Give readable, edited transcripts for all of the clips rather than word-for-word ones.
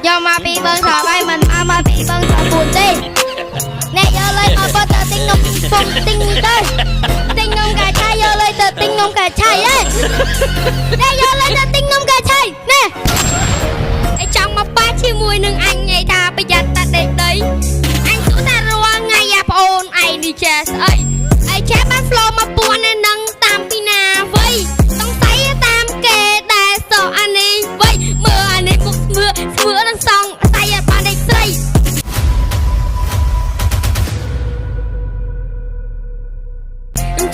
យកមកពីបឹងស្របាយមិនមកពីបឹងស្រពួនទេអ្នកយកលេមកបត់ទៅទិញនំពុំទិញទៅទិញនំកាឆៃយកលេទៅទិញនំកាឆៃហ៎អ្នកយកលេទៅទិញនំកាឆៃណែអីចង់មកប៉ាជាមួយនឹងអញឯថាប្រយ័ត្នតាដេកដីអញសួរថារាល់ថ្ងៃអាប្អូនឯងនេះចេះស្អីឯចេះបាន flow មកពួននឹងតាមពីណាវៃต้องស្អីតាមគេដែលសោះអានេះវៃមើលអានេះមុខស្មើនឹងសងស្អីឲ្យបានដេកស្រី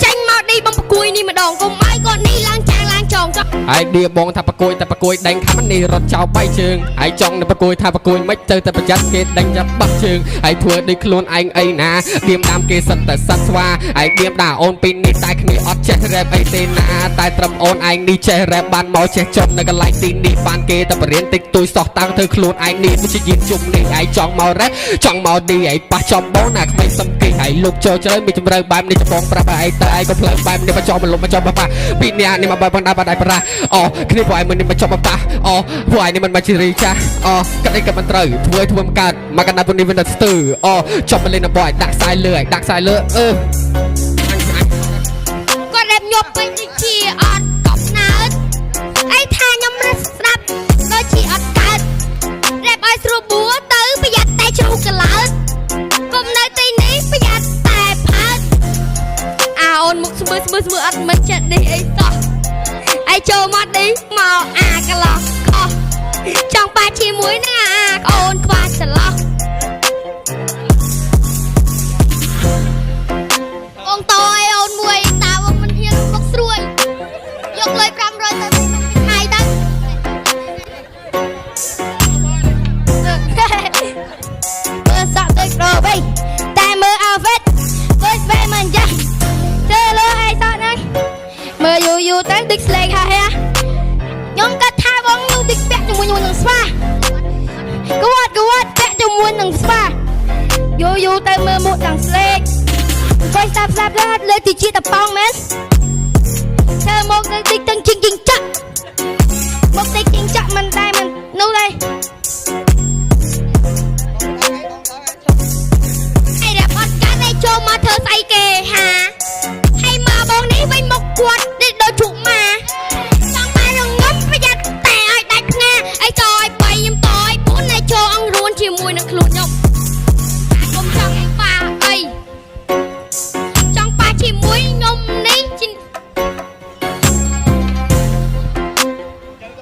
ចាញ់មកឌីបំប្រគួយនេះម្ដងកុំឲ្យគាត់នេះឡើងចាងឡើងចងចោះហើយឌីបងថាប្រគួយតែប្រគួយដេញខាំនេះរត់ចោលបៃជើងហើយចង់នៅប្រគួយថាប្រគួយមិនទៅតែប្រយ័ត្នគេដេញចាប់បាក់ជើងហើយធ្វើដូចខ្លួនឯងអីណាឌៀមតាមគេសិតតែសัตว์ស្វាហើយឌៀមដាក់អូនពីនេះតែគ្នាអត់ចេះរ៉េបអីទេណាតែត្រឹមអូនឯងនេះចេះរ៉េបបានមកចេះចំនៅកន្លែងទីនេះបានគេតែបរៀនតិចតួយសោះតាំងធ្វើខ្លួនឯងនេះដូចជាយានជុំនេះឯងចង់មករ៉េបចង់មកឌីឯងប៉ះចំបងណាក្មេងសំគីហើយលោកចូលជ្រៅមានជំរឿបែបនេះចំបងប្រាប់ឯងតែឯងក៏ផ្លើបែបនេះមកចង់មកលុបមកចង់មកប៉ះពីនេះនេះមកបើបណ្ដាបាត់ឯងប្រាអូគ្នាពួកឯងមិនមកចង់មកប៉ះអូពួកឯងនេះមិនមកជារីចាស់អូកាត់អីក៏មិនត្រូវធ្វើមិនកើតមកកណ្ដាលពួកនេះវានៅស្ទើអូចប់មកលេងនៅបងឯងដាក់ខ្សែលើឯងដាក់ខ្សែលើគាត់រ៉េបញាប់ពេញដូចជាអត់កប់ណើតអីថាខ្ញុំរត់ស្ដាប់ដូចជាអត់កើតរ៉េបឲ្យស្រួលបួទៅប្រយ័ត្នតែជ្រុះកលើតគុំនៅទីនេះប្រយ័ត្នតែផើតអូនមុខស្មើអត់មិនចិត្តនេះអីសោះឯចូលមកនេះមកអាកន្លោះខុសចង់ប៉ាជាមួយនឹងអាអូនខ្វះច្រឡោះបងតើឲ្យអូនមួយតើបងមិនហ៊ានមកស្រួយយកលុយ500ទៅថ្ងៃទៅមើលសក់ទៅក្របីតែមើល outfit មើលស្វែមិនចាស់ធ្វើលើឯសក់ហ្នឹងមើលយូរទៅទឹកស្លេកហើយខ្ញុំគិតថាបងខ្ញុំទឹកពាក់ជាមួយនឹងស្វាគាត់ពាក់ជាមួយនឹងស្វាយូរទៅមើលមុខទាំងស្លេកបើស្ដាប់លើទីជាតប៉ងមែនធ្វើមកទៅតិចទាំងជីងចាក់មកតិចជីងចាក់មិនដែរមិននោះទេ